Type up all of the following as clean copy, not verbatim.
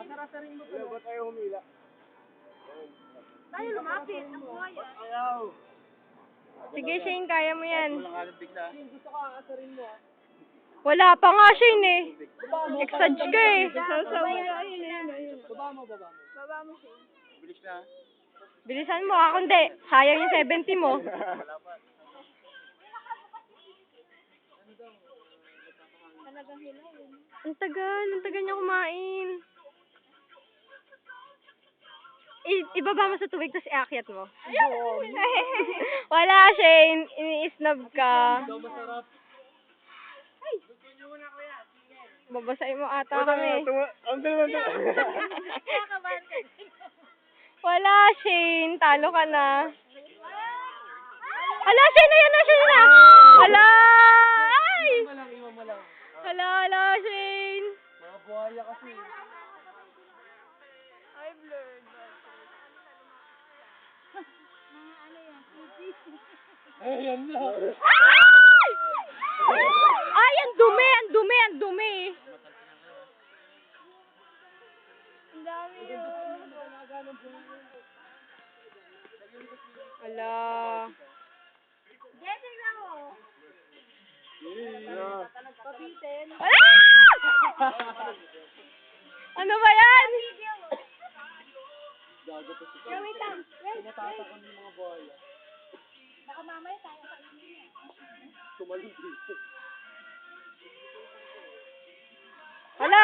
Sarasarin mo to. Ba't ayaw humila? Tayo lumapit. Ang buhaya. Ayaw. Sige, Shane, kaya mo yan. Walang kalong bigla. Gusto ko aasarin mo ah. Wala pa nga, Shane eh. Baba mo. Exage ka eh. Baba mo. Baba mo siya. Bilis na. Bilisan mo, ako hindi. Sayang yung 70 mo. Talagang hilaw. Ang tagal niya kumain. Ibaba mo sa tubig, tapos iakyat mo. Wala, Shane. Ini-snub ka. Ito masarap. Babasahin mo ata kami. Ang dalawa to. Kakabahan ka. Wala, Shane. Talo ka na. Hala, Shane! Ayan na, Shane na! Hala! Ay! Iwan mo lang. Hala, Shane! Mga buhaya kasi. Ay, blurred. Ayan na. Ay! Ay, ang dumi! Ang dumi! Ang dumi! Ang dami yun. Ala. Jesse na mo. Pabitin. Ala! Ano ba yan? Gago to si Wait lang. Tumatatakon yung mga buhaya. Baka mamaya tayo sa Tumalong dito. Ala!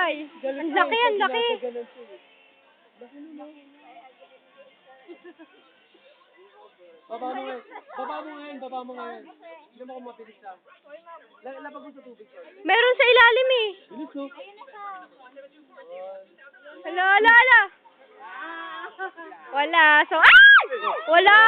Ay! Ang laki, ang laki. Ganun siya eh. Laki nun ah. Baba mo ngayon. Hindi mo kung mabilis lang. Lapag mo sa tubig. Meron sa ilalim eh. Bilis no? Ala. Wala. So, ay! Wala!